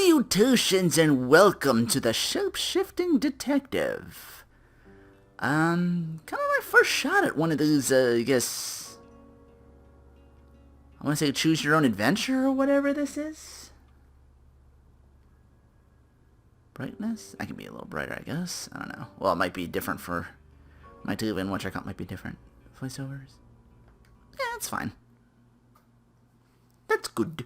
Salutations and welcome to the Shapeshifting Detective. Kind of my first shot at one of these, I guess... I want to say choose your own adventure or whatever this is. Brightness? I can be a little brighter, I guess. I don't know. Well, it might be different for my tube and which I got might be different. Voiceovers? Yeah, that's fine. That's good.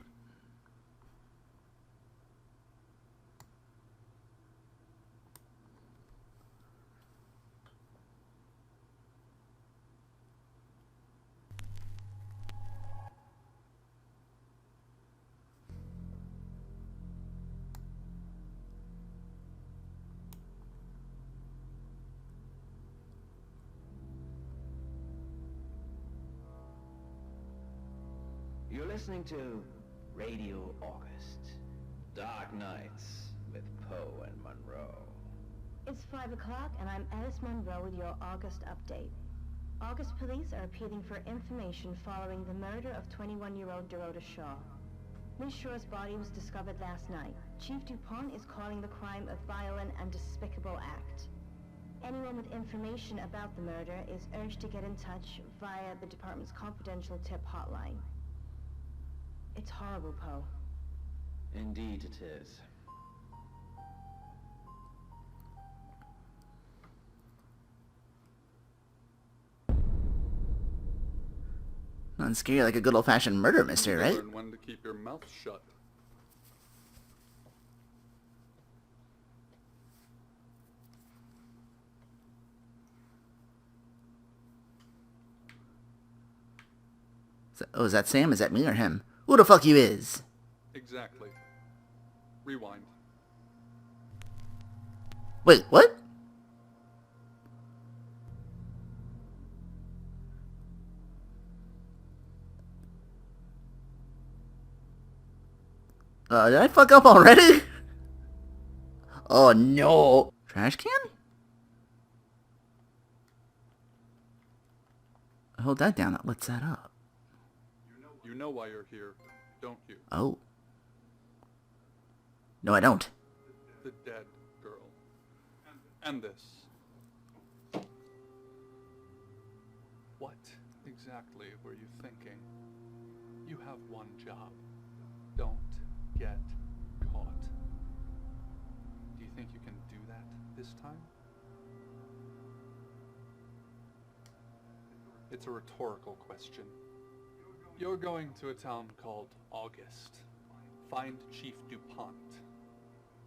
You're listening to Radio August. Dark Nights with Poe and Monroe. It's 5 o'clock and I'm Alice Monroe with your August update. August police are appealing for information following the murder of 21-year-old Dorota Shaw. Ms. Shaw's body was discovered last night. Chief DuPont is calling the crime a violent and despicable act. Anyone with information about the murder is urged to get in touch via the department's confidential tip hotline. It's horrible, Poe. Indeed it is. Nothing scary like a good old-fashioned murder mystery, right? Learn when to keep your mouth shut. Oh, is that Sam? Is that me or him? Who the fuck you is? Exactly. Rewind. Wait, what? Did I fuck up already? Oh no. Trash can? Hold that down, that lets that up. You know why you're here, don't you? Oh. No, I don't. The dead girl. And this. What exactly were you thinking? You have one job. Don't get caught. Do you think you can do that this time? It's a rhetorical question. You're going to a town called August. Find Chief DuPont.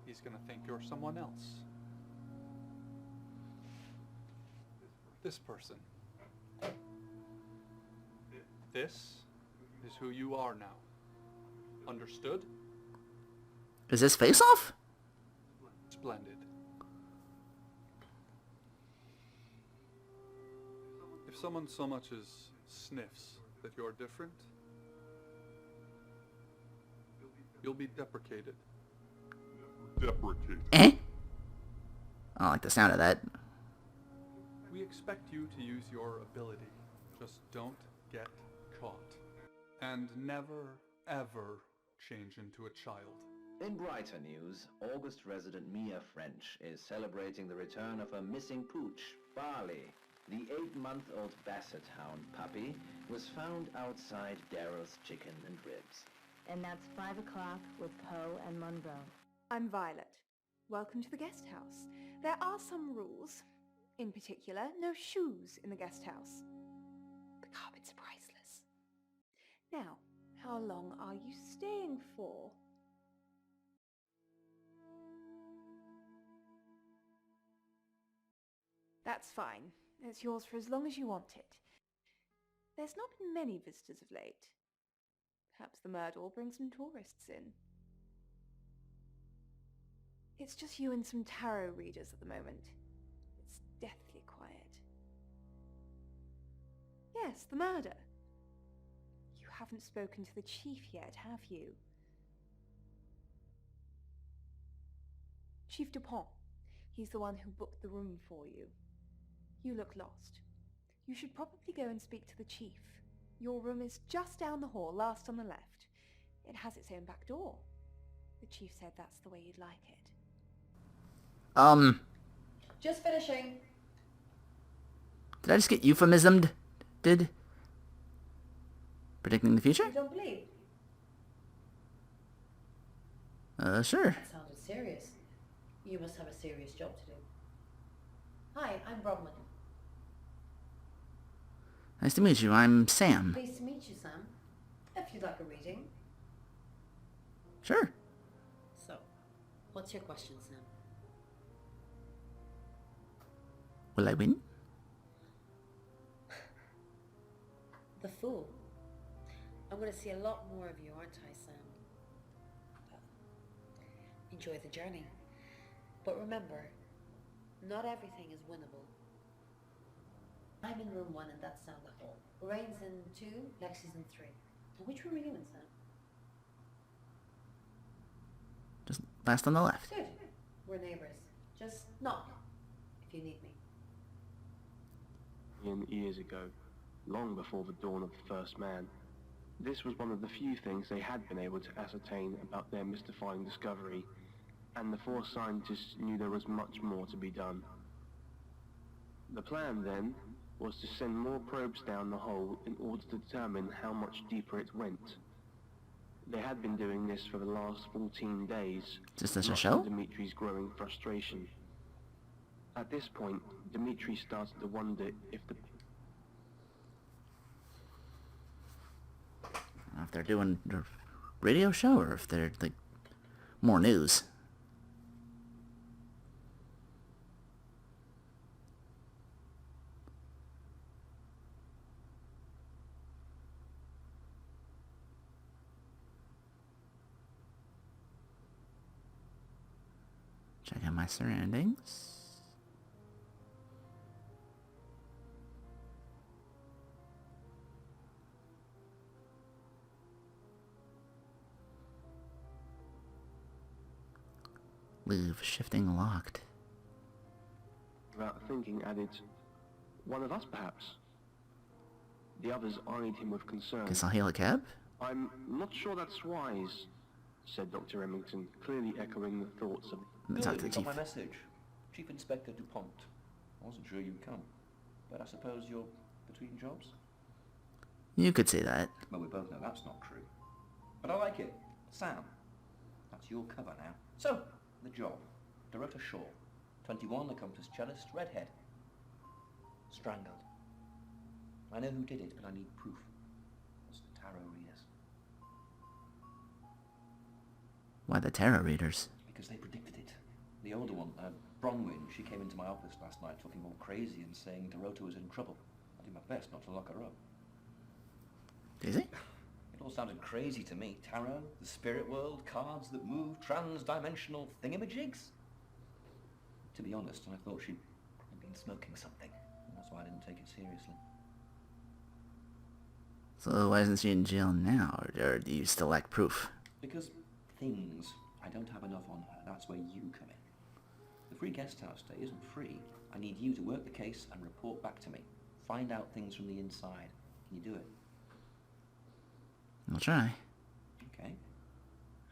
He's gonna think you're someone else. This person. This is who you are now. Understood? Is this face off? Splendid. If someone so much as sniffs that you're different, you'll be deprecated. Deprecated. Eh? I don't like the sound of that. We expect you to use your ability. Just don't get caught. And never, ever change into a child. In brighter news, August resident Mia French is celebrating the return of her missing pooch, Barley. The 8-month-old Basset Hound puppy was found outside Daryl's Chicken and Ribs. And that's 5 o'clock with Poe and Monroe. I'm Violet. Welcome to the guest house. There are some rules. In particular, no shoes in the guest house. The carpets are priceless. Now, how long are you staying for? That's fine. It's yours for as long as you want it. There's not been many visitors of late. Perhaps the murder will bring some tourists in. It's just you and some tarot readers at the moment. It's deathly quiet. Yes, the murder. You haven't spoken to the chief yet, have you? Chief DuPont. He's the one who booked the room for you. You look lost. You should probably go and speak to the chief. Your room is just down the hall, last on the left. It has its own back door. The chief said that's the way you'd like it. Just finishing. Did I just get euphemismed? Did? Predicting the future? You don't believe? Sure. That sounded serious. You must have a serious job to do. Hi, I'm Bronwyn. Nice to meet you. I'm Sam. Pleased to meet you, Sam. If you'd like a reading. Sure. So, what's your question, Sam? Will I win? The Fool. I'm going to see a lot more of you, aren't I, Sam? Enjoy the journey. But remember, not everything is winnable. I'm in room 1 and that's down the hall. Lorraine's in 2, Lexi's in 3. Which room are you in, Sam? Just last on the left. Good. We're neighbours. Just knock if you need me. Years ago, long before the dawn of the first man, this was one of the few things they had been able to ascertain about their mystifying discovery, and the 4 scientists knew there was much more to be done. The plan, then, was to send more probes down the hole in order to determine how much deeper it went. They had been doing this for the last 14 days, Is this a much show? to Dimitri's growing frustration. At this point, Dimitri started to wonder if the... I don't know if they're doing a radio show or if they're, like, more news. Check out my surroundings. Leave shifting locked. Without thinking, added, "One of us, perhaps." The others eyed him with concern. Guess I'll hail a cab? "I'm not sure that's wise," said Dr. Remington, clearly echoing the thoughts of... Let's talk to the You got chief. my message. Chief Inspector DuPont. I wasn't sure you'd come, but I suppose you're between jobs? You could say that. Well, we both know that's not true. But I like it. Sam. That's your cover now. So, the job. Dorota Shaw. 21, accomplished cellist, redhead. Strangled. I know who did it, but I need proof. What's the tarot readers? Why the tarot readers? Because they predicted it. The older one, Bronwyn, she came into my office last night looking all crazy and saying Dorota was in trouble. I did my best not to lock her up. Is he? It all sounded crazy to me. Tarot, the spirit world, cards that move, trans-dimensional thingamajigs. To be honest, I thought she'd been smoking something. That's why I didn't take it seriously. So why isn't she in jail now? Or do you still lack proof? Because things, I don't have enough on her. That's where you come in. The free guest house stay isn't free. I need you to work the case and report back to me. Find out things from the inside. Can you do it? I'll try. Okay.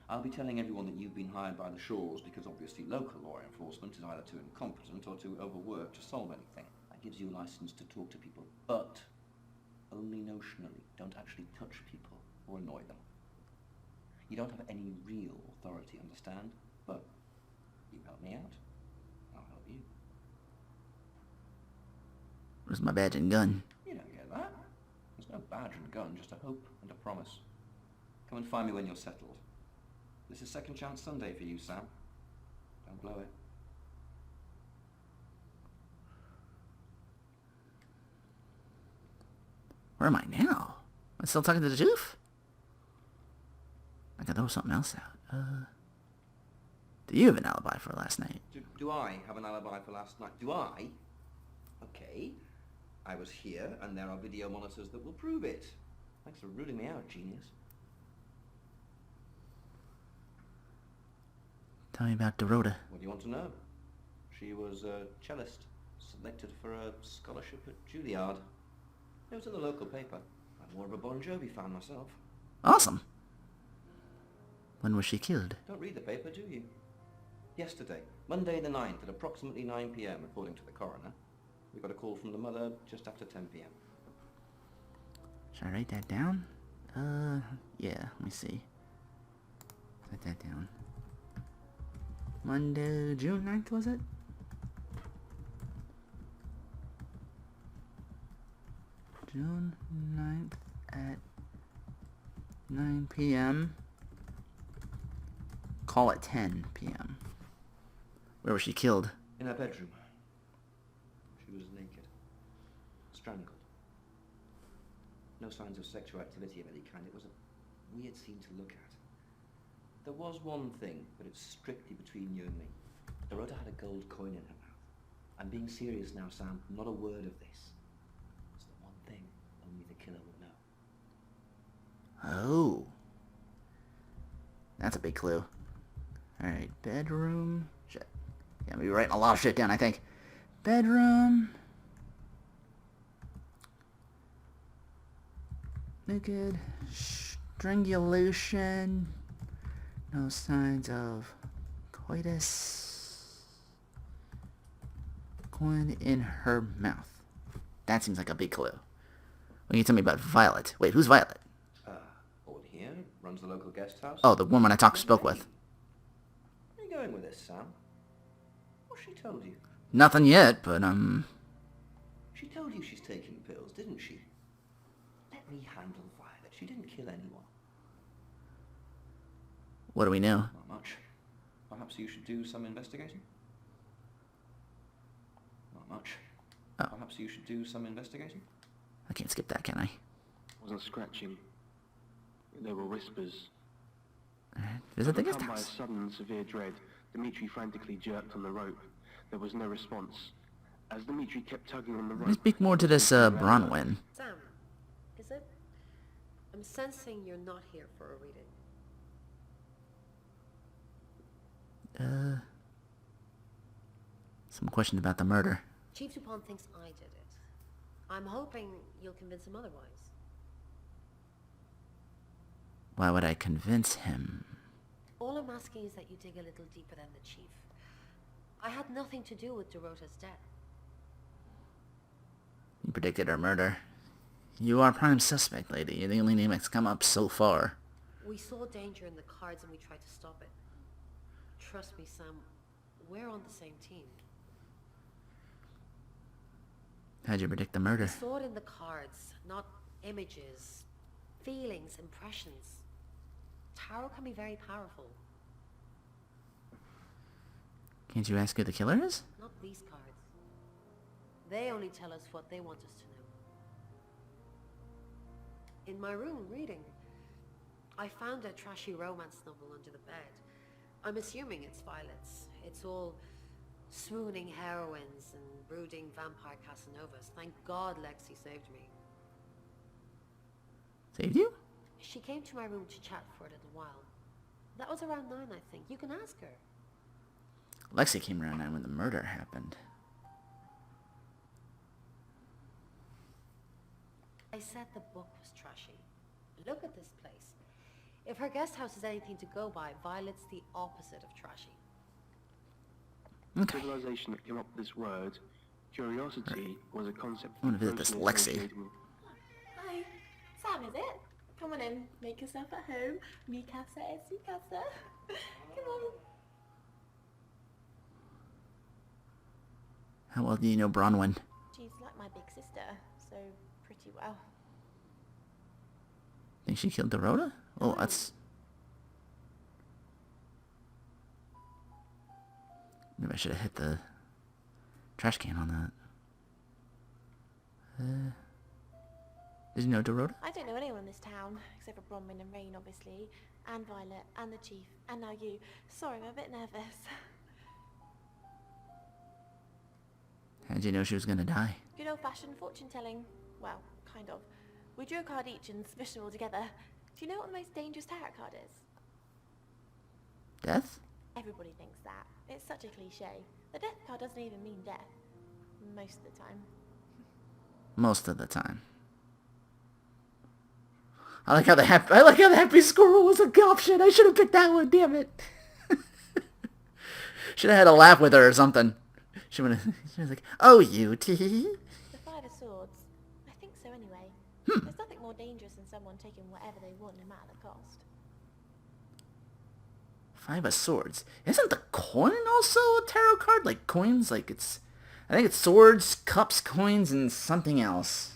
I'll be telling everyone that you've been hired by the Shaws because obviously local law enforcement is either too incompetent or too overworked to solve anything. That gives you a license to talk to people, but only notionally. Don't actually touch people or annoy them. You don't have any real authority, understand? But you help me out. I'll help you. Where's my badge and gun? You don't get that. There's no badge and gun, just a hope and a promise. Come and find me when you're settled. This is Second Chance Sunday for you, Sam. Don't blow it. Where am I now? Am I still talking to the chief? I could throw something else out. Do you have an alibi for last night? Do I have an alibi for last night? Do I? Okay. I was here, and there are video monitors that will prove it. Thanks for ruling me out, genius. Tell me about Dorota. What do you want to know? She was a cellist, selected for a scholarship at Juilliard. It was in the local paper. I'm more of a Bon Jovi fan myself. Awesome. When was she killed? Don't read the paper, do you? Yesterday, Monday the 9th, at approximately 9 p.m, according to the coroner. We got a call from the mother just after 10 p.m. Should I write that down? Yeah, let me see. Write that down. Monday, June 9th, was it? June 9th at 9 p.m. Call at 10 p.m. Where was she killed? In her bedroom. She was naked. Strangled. No signs of sexual activity of any kind. It was a weird scene to look at. There was one thing, but it's strictly between you and me. Dorota had a gold coin in her mouth. I'm being serious now, Sam. Not a word of this. It's the one thing only the killer would know. Oh. That's a big clue. Alright, bedroom. Shit. Yeah, I'm gonna be writing a lot of shit down, I think. Bedroom. Naked. Strangulation. No signs of coitus. Coin in her mouth. That seems like a big clue. What can you tell me about Violet? Wait, who's Violet? Over here, runs the local guest house. Oh, the woman I spoke with. Where are you going with this, Sam? What she told you? Nothing yet, but, She told you she's taking pills, didn't she? Let me handle Violet. She didn't kill anyone. what do we know? Not much. Perhaps you should do some investigating? Not much. Oh. Perhaps you should do some investigating? I can't skip that, can I? Wasn't scratching. There were whispers. Alright, visit the guest Overcome by a house. sudden and severe dread, Dimitri frantically jerked on the rope. There was no response. As Dimitri kept tugging on the rope... Let me speak more to this, Bronwyn. Sam, is it? I'm sensing you're not here for a reading. Some question about the murder. Chief Dupont thinks I did it. I'm hoping you'll convince him otherwise. Why would I convince him? All I'm asking is that you dig a little deeper than the Chief. I had nothing to do with Dorota's death. You predicted her murder. You are prime suspect, lady. You're the only name that's come up so far. We saw danger in the cards and we tried to stop it. Trust me, Sam, we're on the same team. How'd you predict the We murder? saw it in the cards, not images, feelings, impressions. Tarot can be very powerful. Can't you ask who the killer is? Not these cards. They only tell us what they want us to know. In my room, reading, I found a trashy romance novel under the bed. I'm assuming it's Violet's. It's all swooning heroines and brooding vampire Casanovas. Thank God Lexi saved me. Saved you? She came to my room to chat for a little while. That was around 9, I think. You can ask her. Lexi came around 9 when the murder happened. I said the book was trashy. Look at this place. If her guest house is anything to go by, Violet's the opposite of trashy. Okay. Civilization that came up with this word, curiosity, was a concept... I want to visit this closely Lexi. associated with- Hi, Sam, is it? Come on in, make yourself at home. Mi casa es mi casa. Come on. How well do you know Bronwyn? She's like my big sister, so pretty well. Think she killed Dorota? Oh, that's... Maybe I should have hit the trash can on that. Did you know Dorota? I don't know anyone in this town, except for Bronwyn and Rain, obviously, and Violet, and the Chief, and now you. Sorry, I'm a bit nervous. How'd you know she was gonna die? Good old-fashioned fortune-telling. Well, kind of. We drew a card each and smushed them all together. Do you know what the most dangerous tarot card is? Death? Everybody thinks that. It's such a cliche. The death card doesn't even mean death. Most of the time. Most of the time. I like how the happy squirrel was an option. I should have picked that one. Damn it. Should have had a laugh with her or something. She was like, "Oh, you tee." The Five of Swords. I think so anyway. There's nothing more dangerous than someone taking whatever they want, no matter the cost. Five of Swords. Isn't the coin also a tarot card? Like coins? Like it's... I think it's swords, cups, coins, and something else.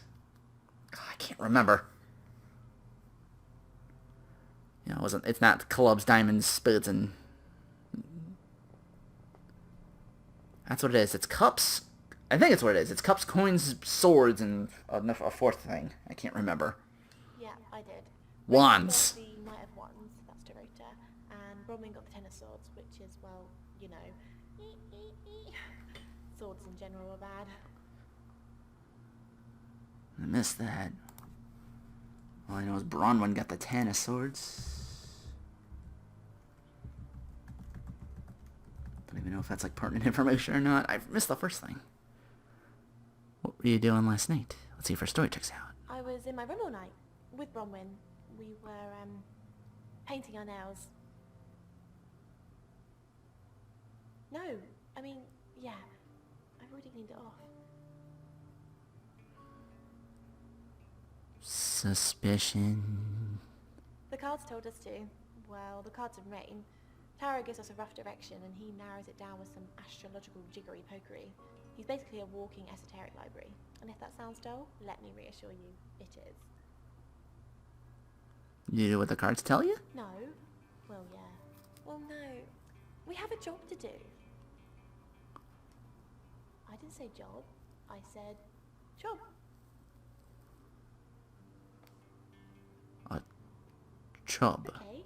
God, I can't remember. You know, it's not clubs, diamonds, spades, and... That's what it is. It's cups. I think it's what it is. It's cups, coins, swords, and a fourth thing. I can't remember. Yeah, I did. Wands. Got the Knight of Wands, that's Dorota, and Bronwyn got the Ten of Swords, which is, well, you know, swords in general are bad. I missed that. All I know is Bronwyn got the Ten of Swords. Don't even know if that's like pertinent information or not. I missed the first thing. What were you doing last night? Let's see if our story checks out. I was in my room all night with Bronwyn. We were painting our nails. No, I mean, yeah, I've already cleaned it off. Suspicion. The cards told us to. Well, the cards of rain. Tarot gives us a rough direction and he narrows it down with some astrological jiggery-pokery. He's basically a walking esoteric library. And if that sounds dull, let me reassure you, it is. You do what the cards tell you? No. Well, yeah. Well, no. We have a job to do. I didn't say job. I said job. A chub. Okay.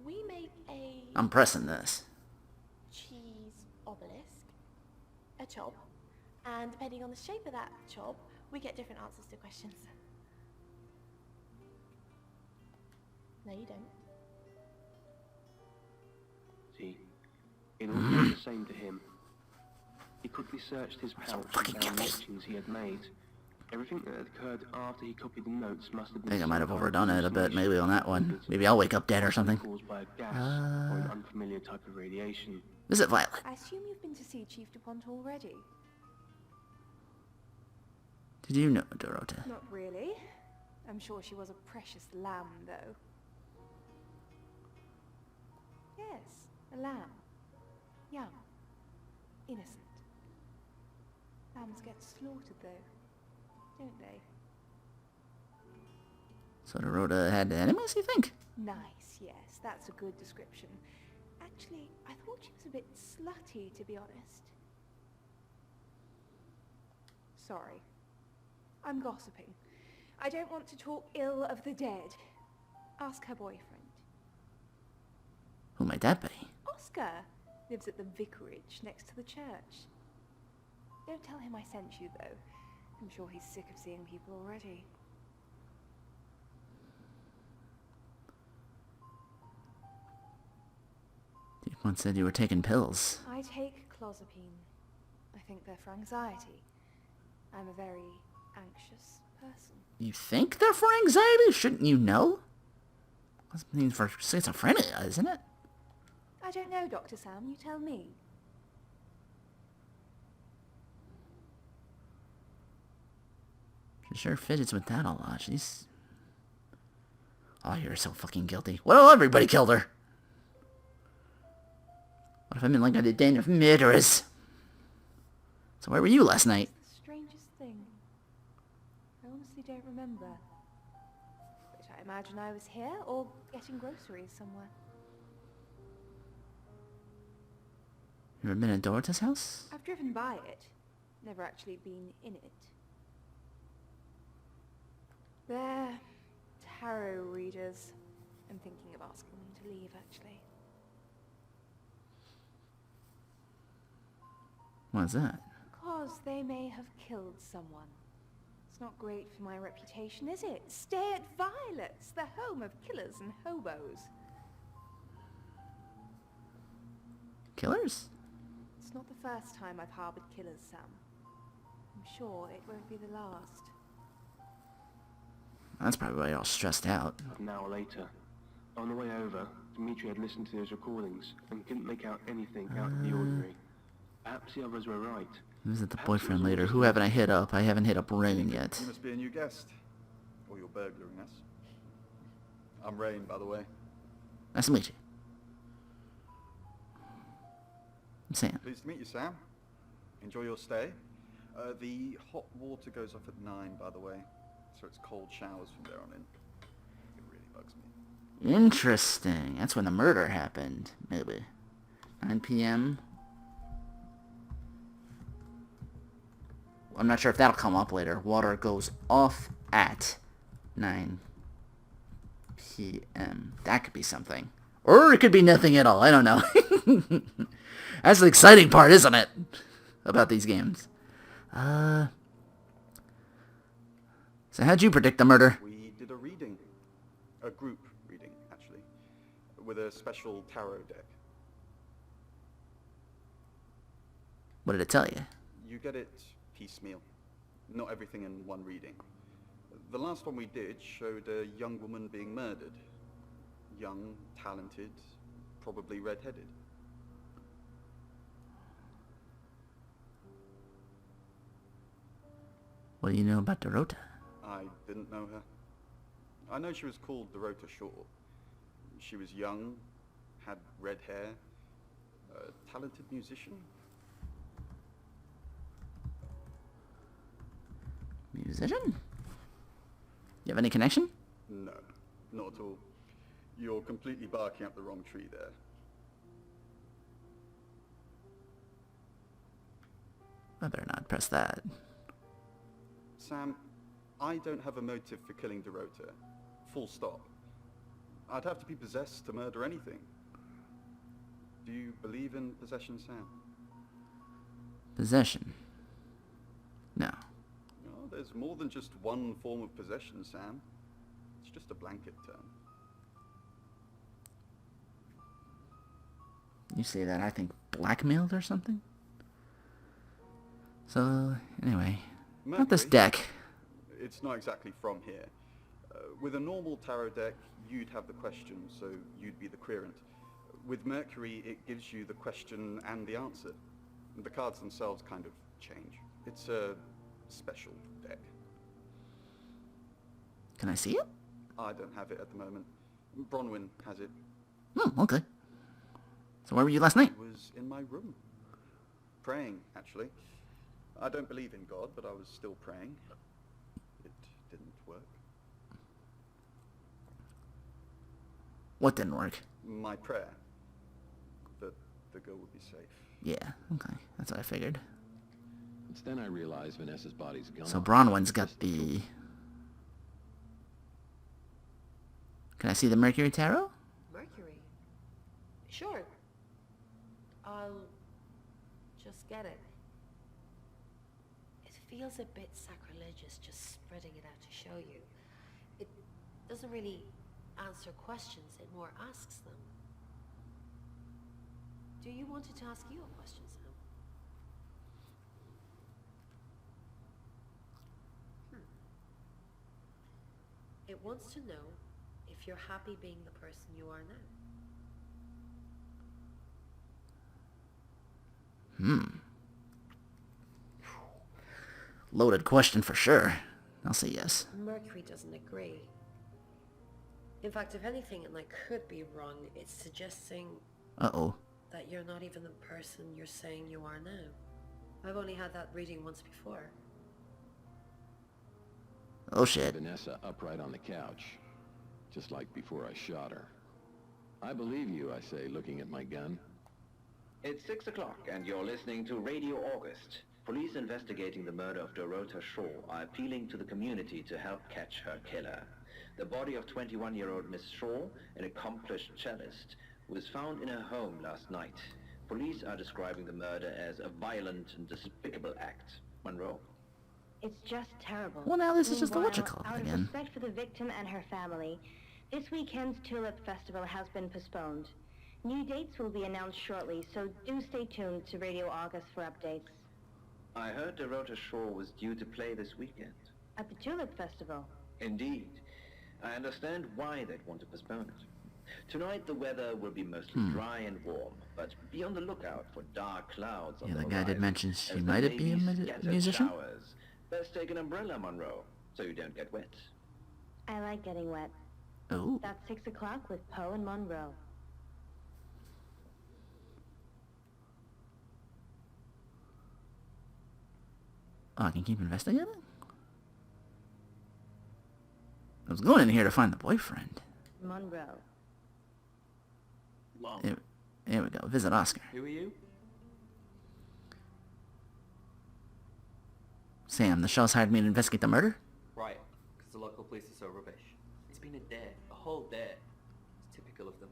We make a I'm pressing this. cheese obelisk, a chop, and depending on the shape of that chop, we get different answers to questions. No, you don't. See, it all seemed the same to him. He quickly searched his pouch and found the etchings he had made. Everything that had occurred after he copied the notes must have been... I think I might have overdone it a bit, maybe on that one. Maybe I'll wake up dead or something. ...caused by a gas or an unfamiliar type of radiation. Visit Violet. I assume you've been to see Chief DuPont already? Did you know Dorota? Not really. I'm sure she was a precious lamb, though. Yes, a lamb. Young. Innocent. Lambs get slaughtered, though, don't they? So Dorota had enemies, you think? Nice, yes, that's a good description. Actually, I thought she was a bit slutty, to be honest. Sorry. I'm gossiping. I don't want to talk ill of the dead. Ask her boyfriend. Who might that be? Oscar lives at the vicarage next to the church. Don't tell him I sent you, though. I'm sure he's sick of seeing people already. DuPont said you were taking pills. I take clozapine. I think they're for anxiety. I'm a very anxious person. You think they're for anxiety? Shouldn't you know? That's mean for schizophrenia, isn't it? I don't know, Dr. Sam. You tell me. She sure fidgets with that a lot. She's... Oh, you're so fucking guilty. Well, everybody killed her. What if I'm in like a den of murderers? So where were you last night? It's the strangest thing. I honestly don't remember. But I imagine I was here or getting groceries somewhere. You ever been at Dorota's house? I've driven by it. Never actually been in it. They're tarot readers. I'm thinking of asking them to leave, actually. What's that? Because they may have killed someone. It's not great for my reputation, is it? Stay at Violet's, the home of killers and hobos. Killers? It's not the first time I've harbored killers, Sam. I'm sure it won't be the last. That's probably why you're all stressed out. An hour later, on the way over, Dimitri had listened to those recordings and couldn't make out anything out of the ordinary. Perhaps the others were right. Visit the Perhaps it was boyfriend all later. just Who haven't I hit up? I haven't hit up Rain yet. You must be a new guest. Or you're burglaring us. I'm Rain, by the way. Nice to meet you. I'm Sam. Pleased to meet you, Sam. Enjoy your stay. The hot water goes off at 9, by the way. So it's cold showers from there on in. It really bugs me. Interesting. That's when the murder happened. Maybe. 9 p.m. I'm not sure if that'll come up later. Water goes off at 9 p.m. That could be something. Or it could be nothing at all. I don't know. That's the exciting part, isn't it? About these games. So how'd you predict the murder? We did a reading. A group reading, actually. With a special tarot deck. What did it tell you? You get it piecemeal. Not everything in one reading. The last one we did showed a young woman being murdered. Young, talented, probably red-headed. What do you know about Dorota? I didn't know her. I know she was called Dorota Shaw. She was young, had red hair, a talented musician. Musician? You have any connection? No, not at all. You're completely barking up the wrong tree there. I better not press that. Sam, I don't have a motive for killing Dorota. Full stop. I'd have to be possessed to murder anything. Do you believe in possession, Sam? Possession? No. No, there's more than just one form of possession, Sam. It's just a blanket term. You say that, I think blackmailed or something? So, anyway. Not this Mercury, deck. It's not exactly from here. With a normal tarot deck, you'd have the question, so you'd be the querent. With Mercury, it gives you the question and the answer. The cards themselves kind of change. It's a special deck. Can I see it? I don't have it at the moment. Bronwyn has it. Hmm, okay. So where were you last night? It was in my room. Praying, actually. I don't believe in God, but I was still praying. It didn't work. What didn't work? My prayer. That the girl would be safe. Yeah, okay. That's what I figured. It's then I realized Vanessa's body's gone. So Bronwyn's got the... Can I see the Mercury Tarot? Mercury? Sure. I'll just get it. It feels a bit sacrilegious just spreading it out to show you. It doesn't really answer questions, it more asks them. Do you want it to ask you a question, Sam? It wants to know if you're happy being the person you are now. Loaded question for sure. I'll say yes. Mercury doesn't agree. In fact, if anything, and I could be wrong, it's suggesting Uh-oh. that you're not even the person you're saying you are now. I've only had that reading once before. Oh shit. Vanessa upright on the couch, just like before I shot her. I believe you, I say, looking at my gun. It's 6 o'clock and you're listening to Radio August. Police investigating the murder of Dorota Shaw are appealing to the community to help catch her killer. The body of 21-year-old Miss Shaw, an accomplished cellist, was found in her home last night. Police are describing the murder as a violent and despicable act. Monroe. It's just terrible. Well, now this is just a Meanwhile, whatchamacallit out of again. respect for the victim and her family, this weekend's Tulip Festival has been postponed. New dates will be announced shortly, so do stay tuned to Radio August for updates. I heard Dorota Shaw was due to play this weekend. At the Tulip Festival? Indeed. I understand why they'd want to postpone it. Tonight the weather will be mostly dry and warm, but be on the lookout for dark clouds on Yeah, the the guy did horizon, mention she as there might may be a scattered musician. showers. Best take an umbrella, Monroe, so you don't get wet. I like getting wet. Oh. That's 6 o'clock with Poe and Monroe. Oh, I can keep investigating? I was going in here to find the boyfriend. Monroe. There we go. Visit Oscar. Who are you? Sam, the show's hired me to investigate the murder? Right, because the local police are so rubbish. It's been a day, a whole day. It's typical of them.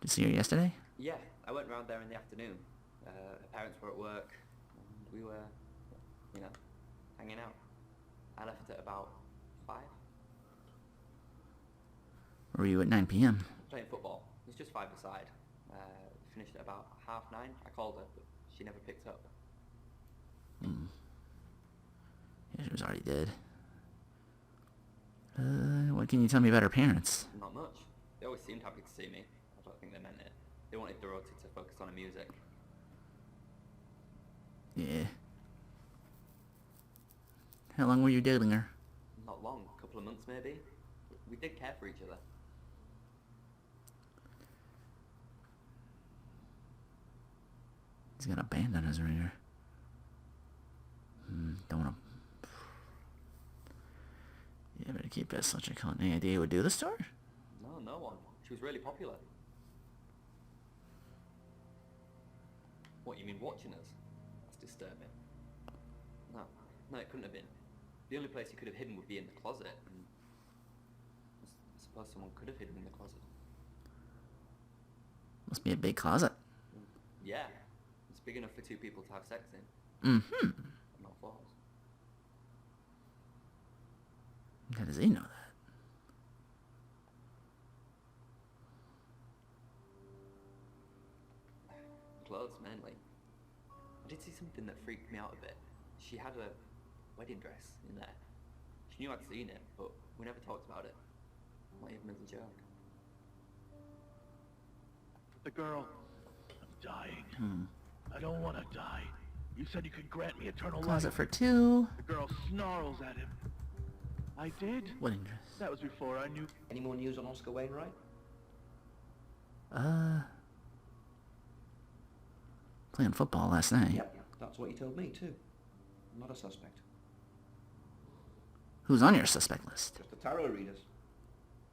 Did you see her yesterday? Yeah, I went round there in the afternoon. Her parents were at work, and we were, you know, hanging out. I left at about 5. Or were you at 9 p.m.? Playing football. It was just 5-a-side. Finished at about 9:30. I called her, but she never picked up. Yeah, she was already dead. What can you tell me about her parents? Not much. They always seemed happy to see me. I don't think they meant it. They wanted Dorothy to focus on her music. Yeah. How long were you dating her? Not long, a couple of months maybe. We did care for each other. He's got a band on his radar. Don't wanna... Yeah, better keep that such a con. Any idea who would do this to her? No one. She was really popular. What, you mean watching us? That's disturbing. No, it couldn't have been. The only place you could have hidden would be in the closet. And I suppose someone could have hidden in the closet. Must be a big closet. Yeah. It's big enough for 2 people to have sex in. Mm-hmm. Not 4. How does he know that? Clothes, mainly. I did see something that freaked me out a bit. She had a wedding dress in there. She knew I'd seen it, but we never talked about it. Not even as a joke. The girl. I'm dying. I don't want to die. You said you could grant me eternal Closet life. for 2. The girl snarls at him. I did. Wedding dress. That was before I knew. Any more news on Oscar Wainwright? Playing football last night. Yep, that's what he told me too. Not a suspect. Who's on your suspect list? Just the tarot readers.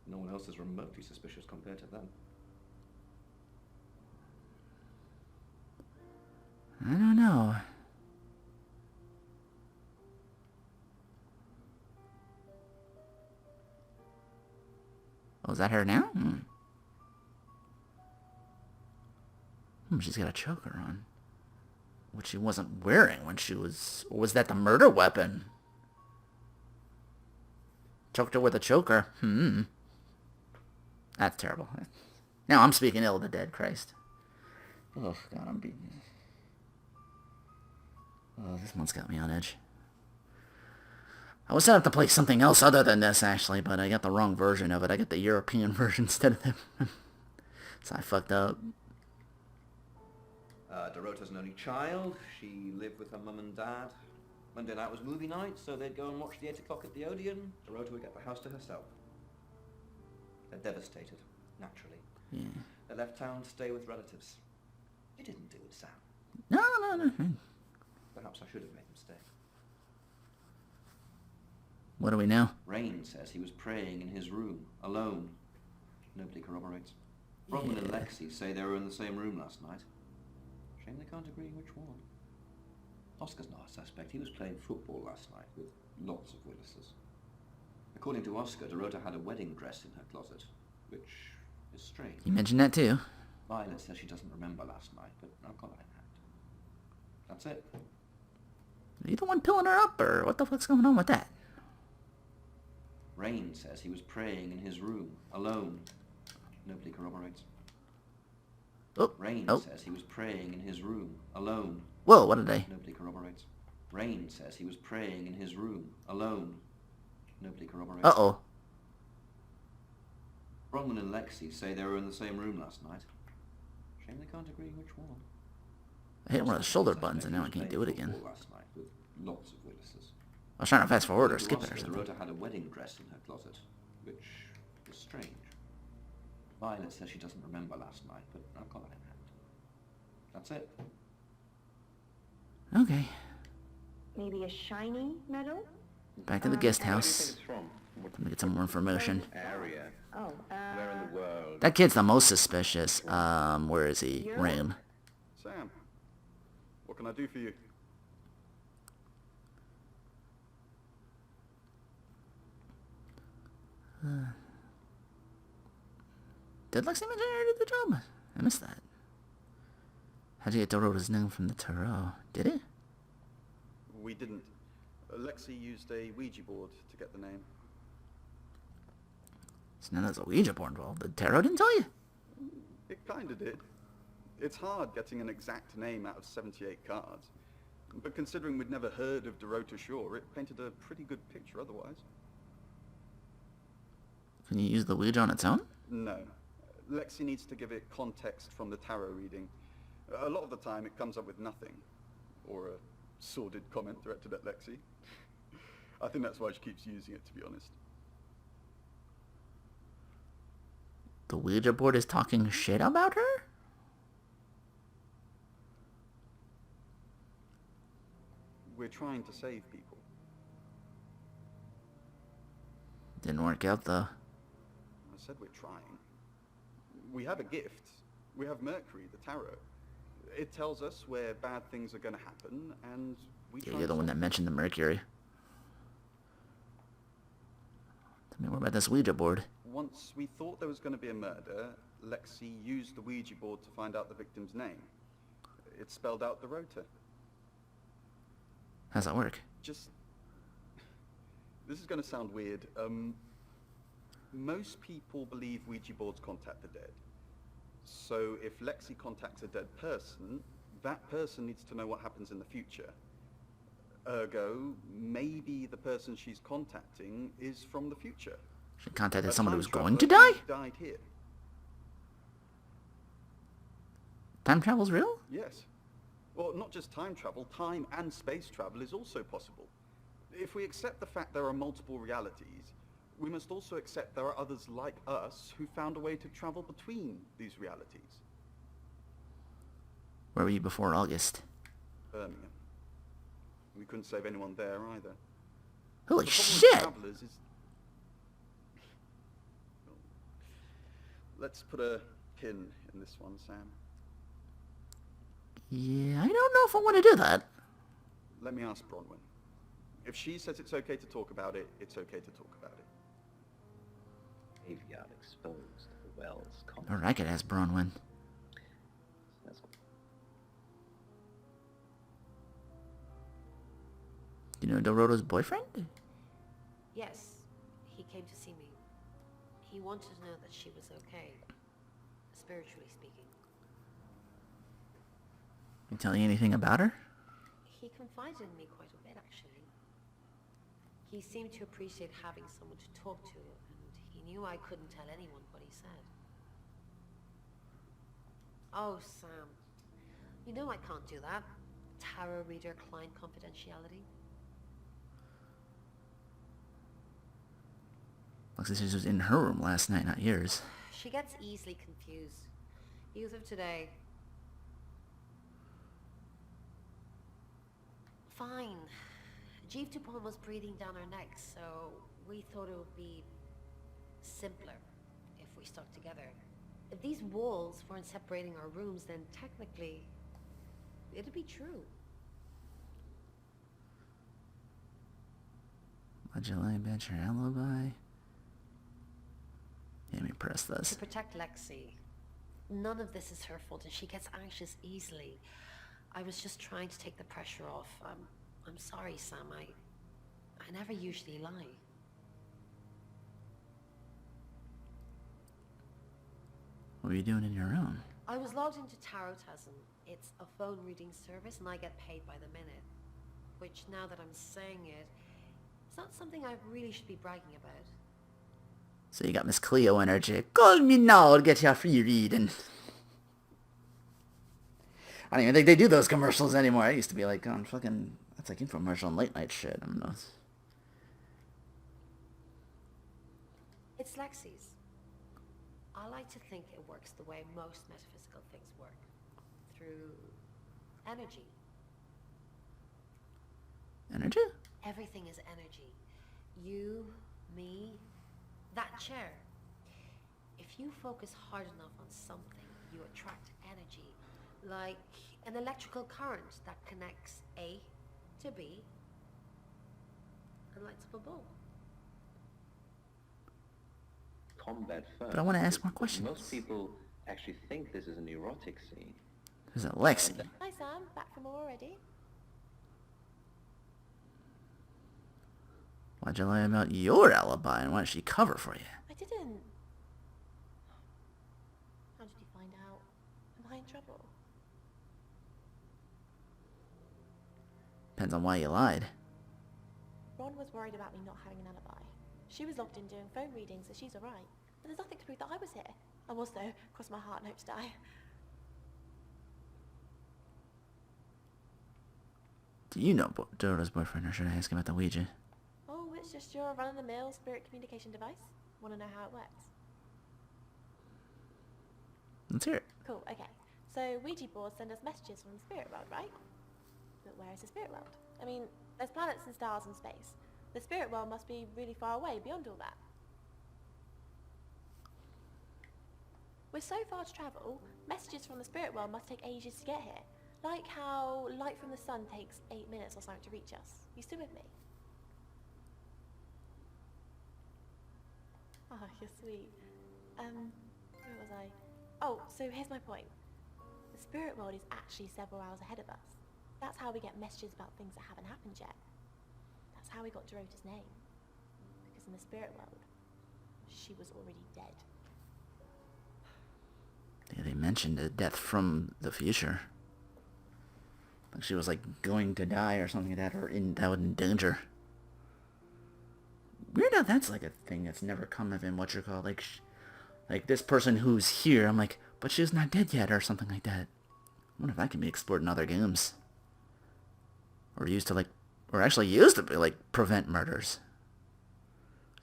No one else is remotely suspicious compared to them. I don't know. Oh, is that her now? She's got a choker on. Which she wasn't wearing when she was... Or was that the murder weapon? Choked her with a choker. That's terrible. Now I'm speaking ill of the dead, Christ. Oh, God, I'm beating... Oh, this one's got me on edge. I was set up to play something else other than this, actually, but I got the wrong version of it. I got the European version instead of the... So I fucked up. Dorota's an only child. She lived with her mum and dad. Monday night was movie night, so they'd go and watch the 8 o'clock at the Odeon. Dorota would get the house to herself. They're devastated, naturally. Yeah. They left town to stay with relatives. They didn't do it, Sam. No. Perhaps I should have made them stay. What do we know? Rain says he was praying in his room, alone. Nobody corroborates. Bronwyn and Lexi say they were in the same room last night. Shame they can't agree which one. Oscar's not a suspect. He was playing football last night with lots of Willises. According to Oscar, Dorota had a wedding dress in her closet, which is strange. You mentioned that too. Violet says she doesn't remember last night, but I've got that in hand. That's it. Are you the one pilling her up, or what the fuck's going on with that? Rain says he was praying in his room, alone. Nobody corroborates. Rain says he was praying in his room, alone. Whoa, what did they? Nobody corroborates. Rain says he was praying in his room, alone. Nobody corroborates. Uh-oh. Bronwyn and Lexi say they were in the same room last night. Shame they can't agree which one. I hit one of the shoulder buttons and now I can't do it again. Last night with lots of witnesses. I was trying to fast forward or skip it or The something. Rota had a wedding dress in her closet, which is strange. Violet says she doesn't remember last night, but I've got that in hand. That's it. Okay. Maybe a shiny metal? Back to the guest Where do you house. think it's from? What Let me get some more information. area? Oh, Where in the world? That kid's the most suspicious. Where is he? Room. Sam, what can I do for you? Did Lexi mention I did the job? I missed that. How'd you get Dorota's name from the tarot? Did it? We didn't. Lexi used a Ouija board to get the name. So now there's a Ouija board involved. The tarot didn't tell you? It kinda did. It's hard getting an exact name out of 78 cards. But considering we'd never heard of Dorota Shaw, it painted a pretty good picture otherwise. Can you use the Ouija on its own? No. Lexi needs to give it context from the tarot reading. A lot of the time it comes up with nothing. Or a sordid comment directed at Lexi. I think that's why she keeps using it, to be honest. The Ouija board is talking shit about her? We're trying to save people. Didn't work out though. I said we're trying. We have a gift. We have Mercury, the tarot. It tells us where bad things are going to happen, and we Yeah, try you're the to one that solve mentioned the Mercury. Tell me more about this Ouija board. Once we thought there was going to be a murder, Lexi used the Ouija board to find out the victim's name. It spelled out the Rota. How's that work? Just... This is going to sound weird. Most people believe Ouija boards contact the dead. So if Lexi contacts a dead person, that person needs to know what happens in the future. Ergo, maybe the person she's contacting is from the future. She contacted A someone time who's going traveler to die? who died here. Time travel's real? Yes. Well, not just time travel, time and space travel is also possible. If we accept the fact there are multiple realities, we must also accept there are others like us who found a way to travel between these realities. Where were you before August? Birmingham. We couldn't save anyone there either. Holy The problem with shit! travelers is... Let's put a pin in this one, Sam. Yeah, I don't know if I want to do that. Let me ask Bronwyn. If she says it's okay to talk about it, it's okay to talk about it. Graveyard exposed. The wells. Or I could ask Bronwyn. You know Dorota's boyfriend? Yes, he came to see me. He wanted to know that she was okay, spiritually speaking. Can you tell you anything about her? He confided in me quite a bit, actually. He seemed to appreciate having someone to talk to, and he knew I couldn't tell anyone what he said. Oh, Sam. You know I can't do that. Tarot reader client confidentiality. Looks like she was in her room last night, not yours. She gets easily confused. Youth of today. Fine. Jeeve Dupont was breathing down her neck, so we thought it would be simpler if we stuck together. If these walls weren't separating our rooms, then technically it'd be true. Why'd you lie about your alibi? Let me press this. To protect Lexi. None of this is her fault, and she gets anxious easily. I was just trying to take the pressure off. I'm sorry, Sam. I never usually lie. What were you doing in your room? I was logged into Tarotism. It's a phone reading service, and I get paid by the minute. Which, now that I'm saying it, It's not something I really should be bragging about. So you got Miss Cleo energy. Call me now to get your free reading. I don't even think they do those commercials anymore. I used to be like on fucking... That's like infomercial and late night shit. I don't know. It's Lexi's. I like to think it works the way most metaphysical things work. Through energy. Energy? Everything is energy. You, me, that chair. If you focus hard enough on something, you attract energy. Like an electrical current that connects A to B and lights up a bulb. Combat first. But I want to ask more questions. Most people actually think this is a neurotic scene. Who's that, Lexi? Hi Sam, back from war already? Why'd you lie about your alibi and why did she cover for you? I didn't. How did you find out? Am I in trouble? Depends on why you lied. Ron was worried about me not having an alibi. She was logged in doing phone readings, so she's alright. But there's nothing to prove that I was here. I was though, cross my heart and hope to die. Do you know Doro's boyfriend, or should I ask about the Ouija? Oh, it's just your run-of-the-mill spirit communication device. Want to know how it works? Let's hear it. Cool, okay. So Ouija boards send us messages from the spirit world, right? But where is the spirit world? I mean, there's planets and stars in space. The spirit world must be really far away beyond all that. We're so far to travel, messages from the spirit world must take ages to get here. Like how light from the sun takes 8 minutes or something to reach us. You still with me? Oh, you're sweet. Where was I? Oh, so here's my point. The spirit world is actually several hours ahead of us. That's how we get messages about things that haven't happened yet. That's how we got Dorota's name. Because in the spirit world, she was already dead. Yeah, they mentioned a death from the future. Like she was like going to die or something like that, or that was in danger. Weird how that's like a thing that's never come of in what you're called. Like this person who's here, I'm like, but she's not dead yet or something like that. I wonder if that can be explored in other games. Or used to prevent murders.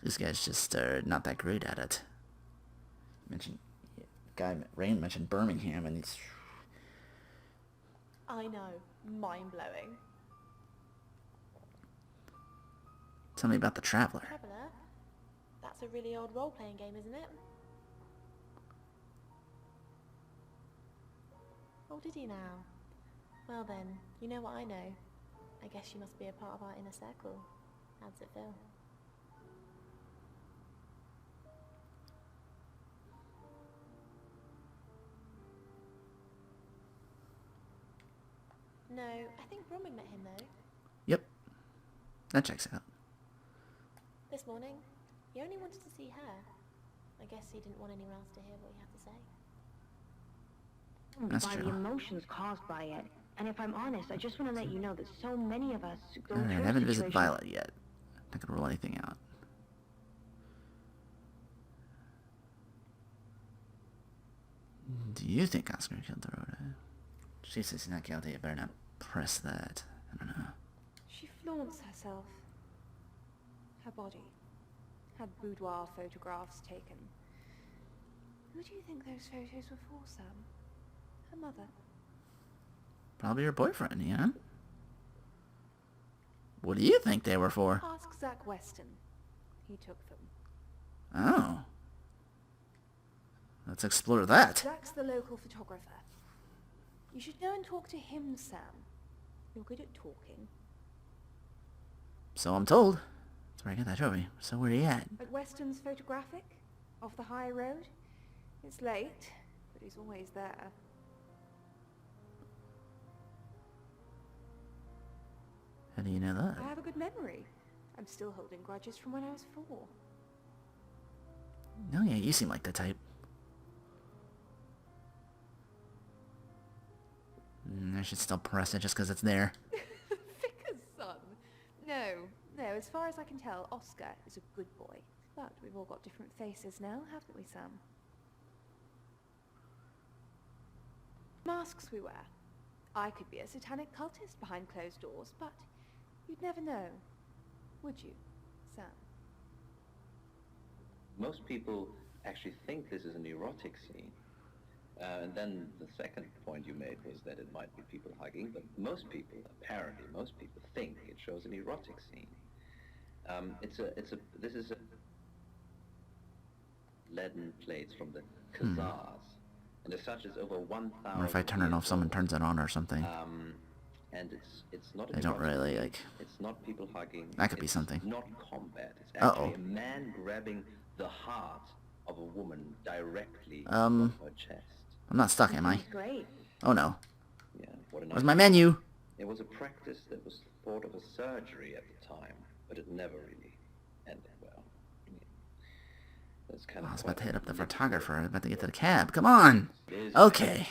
These guys just are not that great at it. Rain mentioned Birmingham and it's... I know. Mind-blowing. Tell me about the Traveler. Traveller? That's a really old role-playing game, isn't it? Oh, did you now? Well then, you know what I know. I guess you must be a part of our inner circle. How does it feel? No, I think Bromwig met him though. Yep. That checks out. This morning, he only wanted to see her. I guess he didn't want anyone else to hear what he had to say. That's by true. the emotions caused by it. And if I'm honest, I just want to let you know that so many of us go Alright, I through haven't visited situations... Violet yet. Not gonna rule anything out. Do you think Oscar killed Dorota? She says he's not guilty, I better not press that. I don't know. She flaunts herself. Her body. Had boudoir photographs taken. Who do you think those photos were for, Sam? Her mother. Probably your boyfriend, yeah? What do you think they were for? Ask Zach Weston. He took them. Oh. Let's explore that. Zach's the local photographer. You should go and talk to him, Sam. You're good at talking. So I'm told. That's where I got that trophy. So where are you at? At Weston's Photographic? Off the high road? It's late, but he's always there. How do you know that? I have a good memory. I'm still holding grudges from when I was 4. Oh yeah, you seem like the type. I should still press it just because it's there. Vicar's son. No, as far as I can tell, Oscar is a good boy. But we've all got different faces now, haven't we, Sam? Masks we wear. I could be a satanic cultist behind closed doors, but you'd never know, would you, Sam? Most people actually think this is an erotic scene. And then the second point you made was that it might be people hugging, but most people, apparently most people, think it shows an erotic scene. This is leaden plates from the Khazars, and as such it's over 1,000. Or if I turn it off, someone turns it on or something. And it's not. I don't really like. It's not people hugging. That could be something. Not combat. It's actually a man grabbing the heart of a woman directly from her chest. I'm not stuck, am I? Great. Oh no. Yeah. What a Where's my menu? It was a practice that was thought of as surgery at the time, but it never really ended well. That's kind of. I was about to hit up the photographer. I was about to get to the cab. Come on. Okay.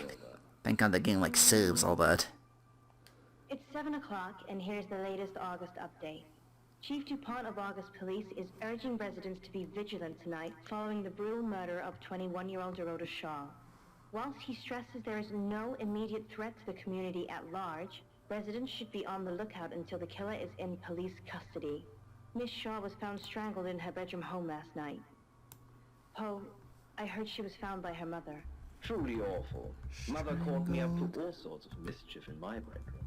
Thank God the game like saves all that. It's 7 o'clock, and here's the latest August update. Chief DuPont of August Police is urging residents to be vigilant tonight following the brutal murder of 21-year-old Dorota Shaw. Whilst he stresses there is no immediate threat to the community at large, residents should be on the lookout until the killer is in police custody. Miss Shaw was found strangled in her bedroom home last night. Poe, I heard she was found by her mother. Truly awful. Mother caught me up to all sorts of mischief in my bedroom.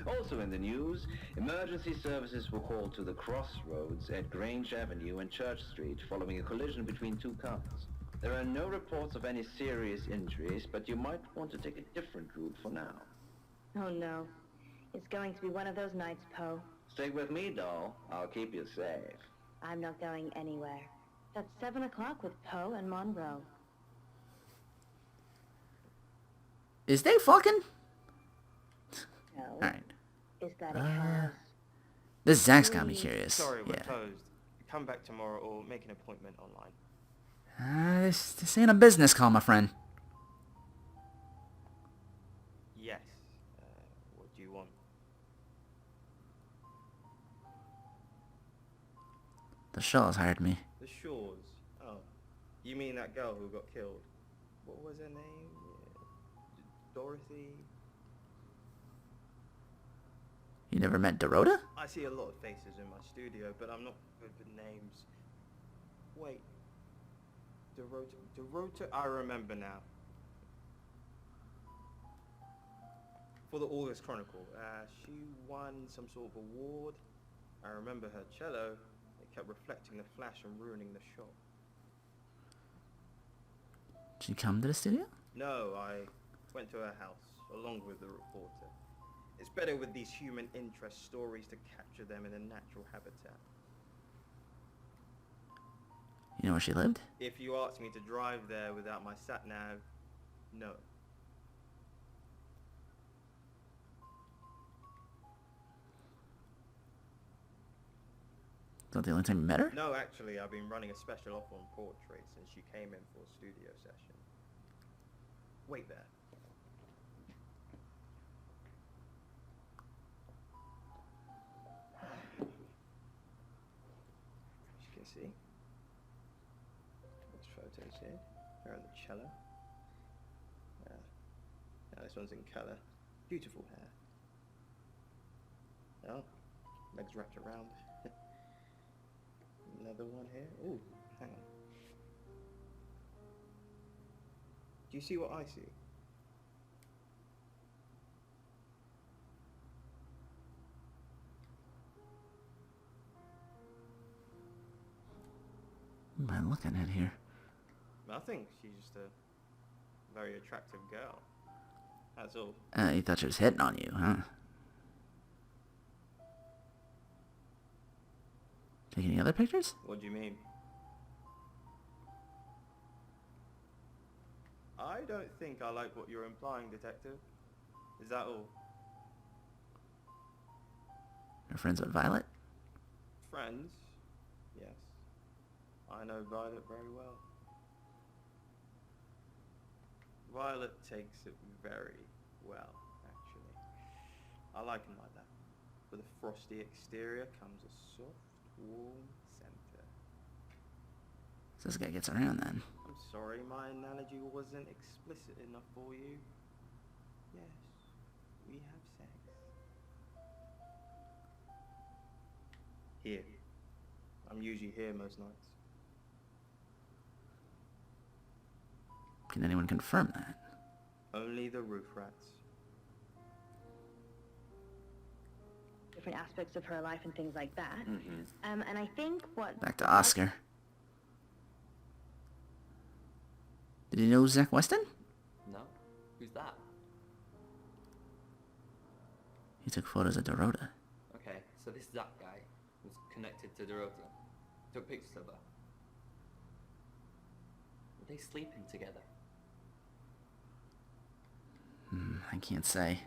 Also in the news, emergency services were called to the crossroads at Grange Avenue and Church Street following a collision between two cars. There are no reports of any serious injuries, but you might want to take a different route for now. Oh no. It's going to be one of those nights, Poe. Stick with me, doll. I'll keep you safe. I'm not going anywhere. That's 7 o'clock with Poe and Monroe. Is they fucking? No. Alright. Is that because... This Zach's got me curious. Sorry, we're closed. Come back tomorrow or make an appointment online. This ain't a business call, my friend. Yes. What do you want? The Shaws hired me. The Shaws. Oh. You mean that girl who got killed? What was her name? Dorothy? You never met Dorota? I see a lot of faces in my studio, but I'm not good with names. Wait. Dorota, I remember now. For the August Chronicle, she won some sort of award. I remember her cello. It kept reflecting the flash and ruining the shot. Did you come to the studio? No, I went to her house, along with the reporter. It's better with these human interest stories to capture them in a natural habitat. You know where she lived? If you asked me to drive there without my sat-nav, no. Is that the only time you met her? No, actually, I've been running a special off on portraits since she came in for a studio session. Wait there. As you can see, there's photos here. Her on the cello. Now this one's in colour. Beautiful hair. Oh, legs wrapped around. Another one here. Ooh, hang on. Do you see what I see? What am I looking at here? Nothing. She's just a very attractive girl. That's all. You thought she was hitting on you, huh? Take any other pictures? What do you mean? I don't think I like what you're implying, Detective. Is that all? You're friends with Violet? Friends? Yes. I know Violet very well. Violet takes it very well, actually. I like him like that. With a frosty exterior comes a soft, warm center. So this guy gets around then. I'm sorry, my analogy wasn't explicit enough for you. Yes, we have sex. Here. I'm usually here most nights. Can anyone confirm that? Only the roof rats. Different aspects of her life and things like that. And I think what... Back to Oscar. Did you know Zach Weston? No? Who's that? He took photos of Dorota. Okay, so this Zach guy was connected to Dorota. Took pictures of her. Were they sleeping together? I can't say.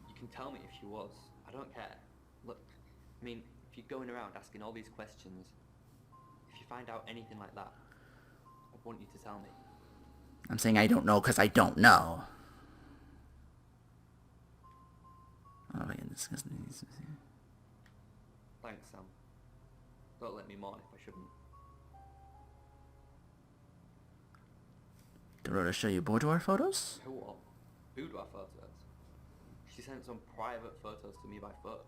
You can tell me if she was. I don't care. Look, I mean, if you're going around asking all these questions, if you find out anything like that, I want you to tell me. I'm saying I don't know because I don't know. Oh, I can discuss these. Thanks, Sam. Don't let me mourn if I shouldn't. Dorota show you boudoir photos? Who what? Boudoir photos? She sent some private photos to me by foot.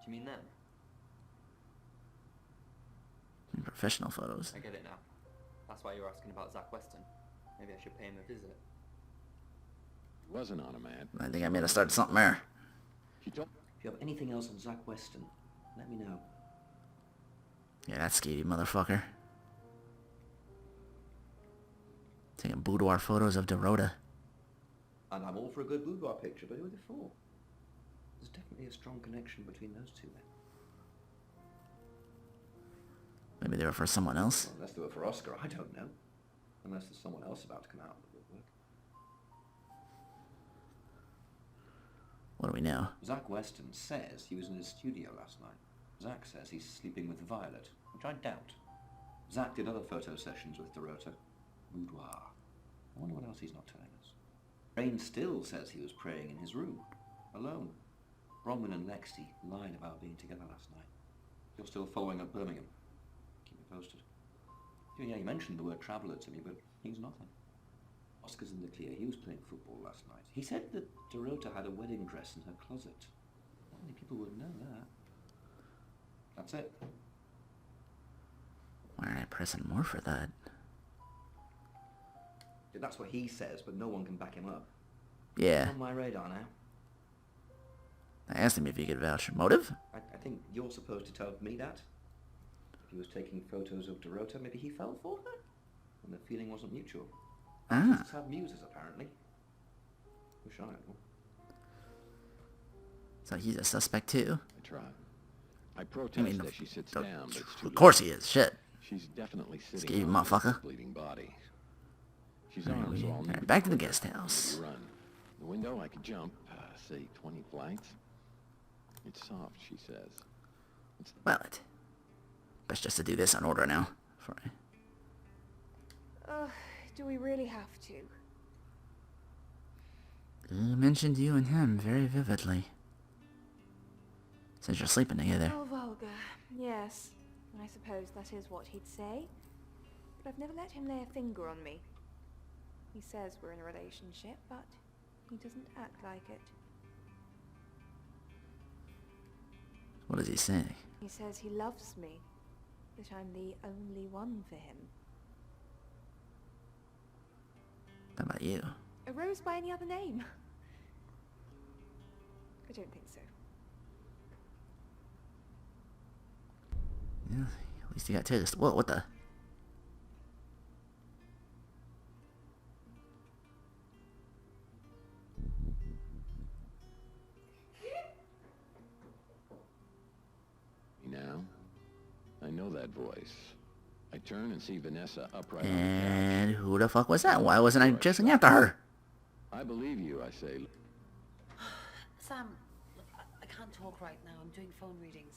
Do you mean them? Professional photos. I get it now. That's why you're asking about Zach Weston. Maybe I should pay him a visit. Wasn't on a man. I think I may have started something there. If you have anything else on Zach Weston, let me know. Yeah, that skeevy motherfucker. Taking boudoir photos of Dorota. And I'm all for a good boudoir picture, but who are they for? There's definitely a strong connection between those two then. Maybe they were for someone else. Well, unless they were for Oscar, I don't know. Unless there's someone else about to come out of the woodwork. What do we know? Zach Weston says he was in his studio last night. Zach says he's sleeping with Violet, which I doubt. Zach did other photo sessions with Dorota. Boudoir. I wonder what else he's not telling us. Rain still says he was praying in his room, alone. Bronwyn and Lexi lied about being together last night. You're still following up Birmingham. Keep me posted. Yeah, you mentioned the word traveller to me, but he's nothing. Oscar's in the clear. He was playing football last night. He said that Dorota had a wedding dress in her closet. Not many people would know that. That's it. Why aren't I pressing more for that? Yeah, that's what he says, but no one can back him up. Yeah. He's on my radar now. I asked him if he could vouch. Motive? I think you're supposed to tell me that. If he was taking photos of Dorota, maybe he fell for her? And the feeling wasn't mutual. Ah. Just have muses, apparently. Wish I had one. So he's a suspect too? I try. I protest as she sits down, but it's too of course late. he is. Shit. She's definitely sitting Skeevy on motherfucker. this bleeding body. She's Alright, armed, so I'll need alright, to back to the quick. guest house. Run. The window I could jump, say 20 flights. It's soft, she says. Well, best just to do this on order now. Do we really have to? You mentioned you and him very vividly. Since you're sleeping together. Oh, vulgar. Yes. I suppose that is what he'd say. But I've never let him lay a finger on me. He says we're in a relationship, but he doesn't act like it. What does he say? He says he loves me, that I'm the only one for him. How about you? A rose by any other name? I don't think so. Yeah, at least you got taste. Whoa, what the? Now, I know that voice. I turn and see Vanessa upright on the And who the fuck was that? Why wasn't I chasing after her? couch. I believe you, I say. Sam, look, I can't talk right now. I'm doing phone readings.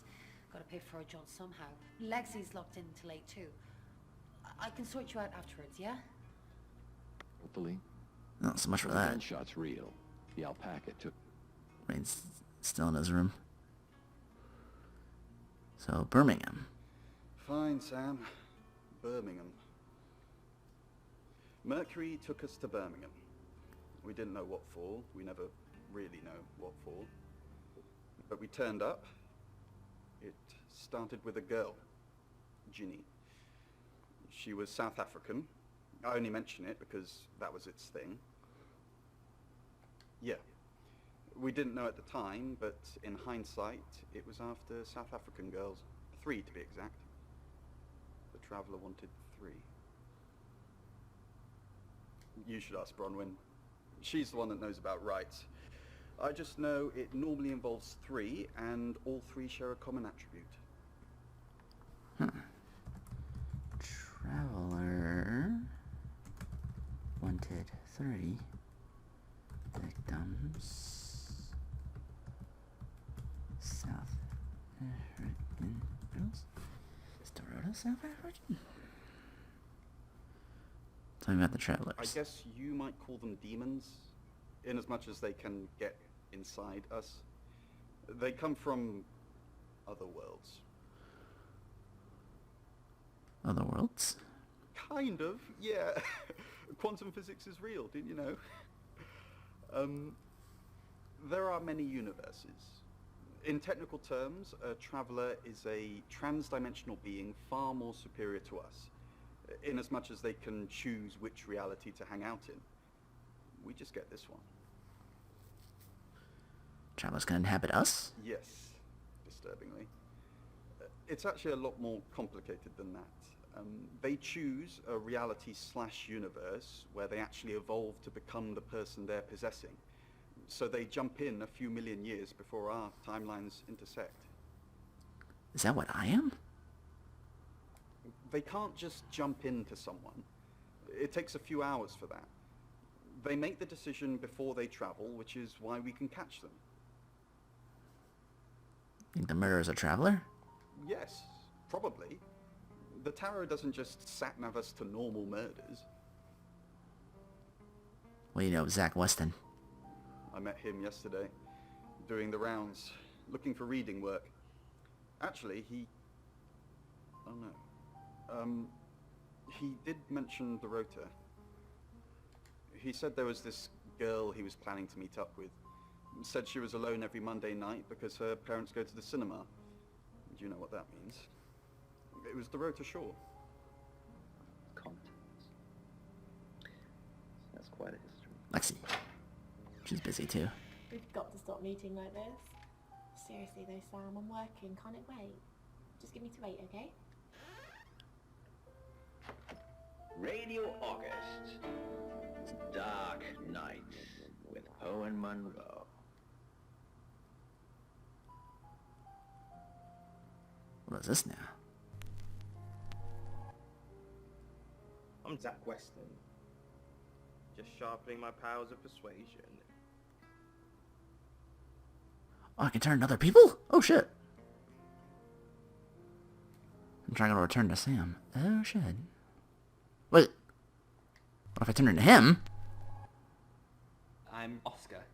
Gotta pay for a job somehow. Lexi's locked in till 8 too. I can sort you out afterwards, yeah? Hopefully. Not so much for The that. gunshot's real. The alpaca took... Rain's still in his room. So, Birmingham. Fine, Sam. Birmingham. Mercury took us to Birmingham. We didn't know what for. We never really know what for. But we turned up. It started with a girl, Ginny. She was South African. I only mention it because that was its thing. Yeah. We didn't know at the time, but in hindsight, it was after South African girls. 3 to be exact. The Traveller wanted 3. You should ask Bronwyn. She's the one that knows about rights. I just know it normally involves 3, and all 3 share a common attribute. Traveler wanted 3 victims. South African girls. Is Dorota South African? Tell me about the travelers. I guess you might call them demons, in as much as they can get inside us. They come from other worlds. Other worlds? Kind of, yeah. Quantum physics is real, didn't you know? There are many universes. In technical terms, a traveller is a trans-dimensional being far more superior to us, in as much as they can choose which reality to hang out in. We just get this one. Travelers can inhabit us? Yes, disturbingly. It's actually a lot more complicated than that. They choose a reality/universe where they actually evolve to become the person they're possessing. So they jump in a few million years before our timelines intersect. Is that what I am? They can't just jump into someone. It takes a few hours for that. They make the decision before they travel, which is why we can catch them. Think the murderer's a traveler? Yes, probably. The tarot doesn't just sat-nav us to normal murders. What do you know of Zach Weston? I met him yesterday, doing the rounds, looking for reading work. Actually, oh no. He did mention the rota. He said there was this girl he was planning to meet up with. Said she was alone every Monday night because her parents go to the cinema. Do you know what that means? It was the Rota Shore. Contents. That's quite a history. Lexi. She's busy too. We've got to stop meeting like this. Seriously though, Sam, I'm working. Can't it wait? Just give me to 8, okay? Radio August. Dark Night with Poe and Monroe. What is this now? I'm Zach Weston. Just sharpening my powers of persuasion. Oh, I can turn to other people? Oh shit. I'm trying to return to Sam. Oh shit. Wait. What if I turn into him? I'm Oscar.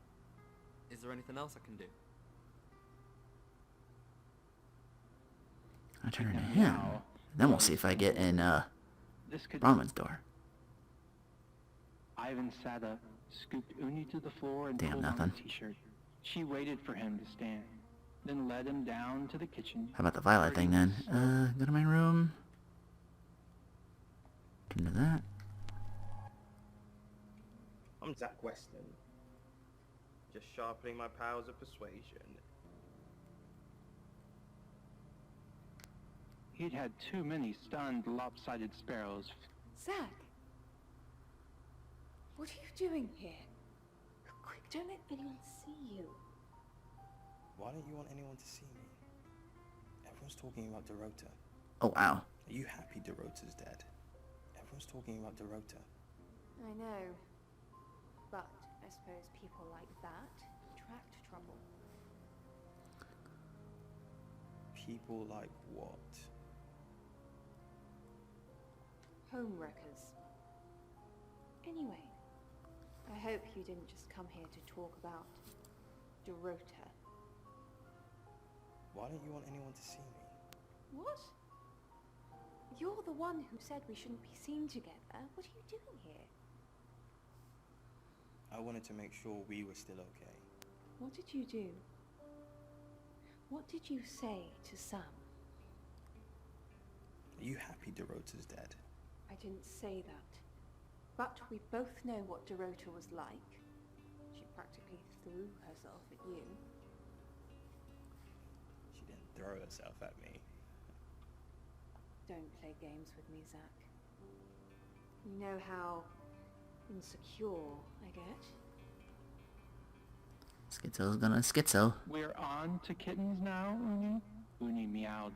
Is there anything else I can do? I turn into him. Then we'll see if I get in Bronwyn's door. Ivan Sada scooped Uni to the floor and Damn, pulled on nothing. the t-shirt. She waited for him to stand, then led him down to the kitchen. How about the Violet thing then? Go to my room. Turn to that. I'm Zach Weston. Just sharpening my powers of persuasion. He'd had too many stunned, lopsided sparrows. Zach! What are you doing here? Quick, don't let anyone see you. Why don't you want anyone to see me? Everyone's talking about Dorota. Oh wow. Are you happy Dorota's dead? Everyone's talking about Dorota. I know. But I suppose people like that attract trouble. People like what? Homewreckers. Anyway, I hope you didn't just come here to talk about Dorota. Why don't you want anyone to see me? What? You're the one who said we shouldn't be seen together. What are you doing here? I wanted to make sure we were still okay. What did you do? What did you say to Sam? Are you happy Dorota's dead? I didn't say that. But we both know what Dorota was like. She practically threw herself at you. She didn't throw herself at me. Don't play games with me, Zach. You know how insecure I get? Schizo's gonna schizo. We're on to kittens now, Uni? Uni meowed.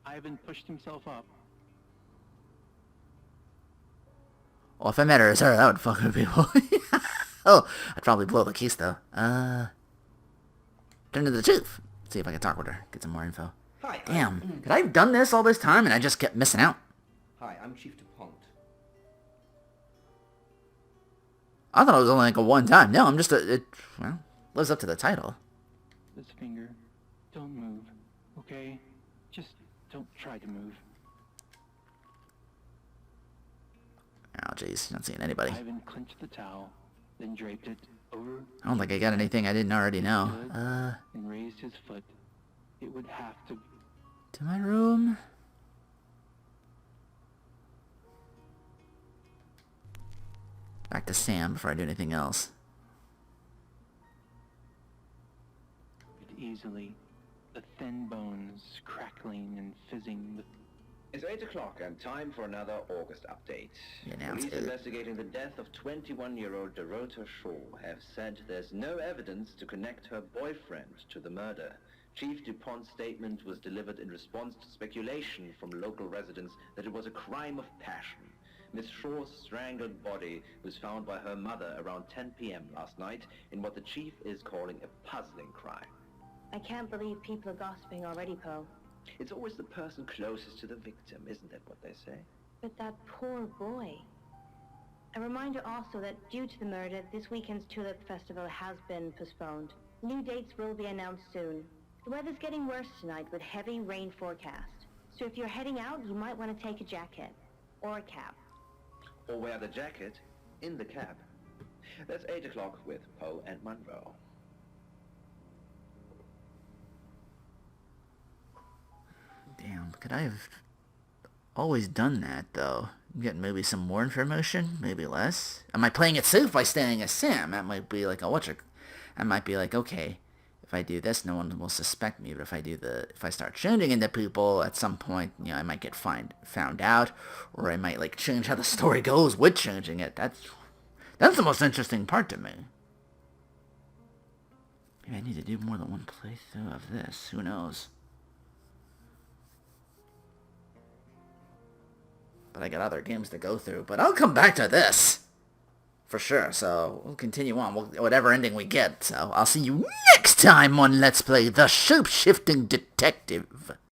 Ivan pushed himself up. Well, if I met her as her, that would fuck with people. Oh, I'd probably blow the case, though. Turn to the truth. See if I can talk with her. Get some more info. Hi. Damn. Could I have done this all this time and I just kept missing out? Hi, I'm Chief DuPont. I thought it was only like a one time. No, I'm just well, lives up to the title. This finger. Don't move, okay? Just don't try to move. Oh, jeez. Not seeing anybody. Ivan clenched the towel, then draped it over... I don't think I got anything I didn't already know. And raised his foot. It would have to... To my room. Back to Sam before I do anything else. Easily, the thin bones crackling and fizzing with... It's 8 o'clock and time for another August update. Yeah, now it's Police 8. investigating the death of 21-year-old Dorota Shaw have said there's no evidence to connect her boyfriend to the murder. Chief DuPont's statement was delivered in response to speculation from local residents that it was a crime of passion. Miss Shaw's strangled body was found by her mother around 10 p.m. last night in what the chief is calling a puzzling crime. I can't believe people are gossiping already, Poe. It's always the person closest to the victim, isn't that what they say? But that poor boy. A reminder also that due to the murder, this weekend's Tulip Festival has been postponed. New dates will be announced soon. The weather's getting worse tonight with heavy rain forecast. So if you're heading out, you might want to take a jacket. Or a cap. Or wear the jacket in the cab. That's 8 o'clock with Poe and Monroe. Damn, could I have always done that, though? Get maybe some more information, maybe less? Am I playing it safe by staying as Sam? That might be like I might be like, okay, if I do this, no one will suspect me, but if I start changing into people, at some point, you know, I might get found out, or I might, like, change how the story goes with changing it. That's the most interesting part to me. Maybe I need to do more than one playthrough of this. Who knows? But I got other games to go through. But I'll come back to this. For sure. So we'll continue on. Whatever ending we get. So I'll see you next time on Let's Play The Shapeshifting Detective.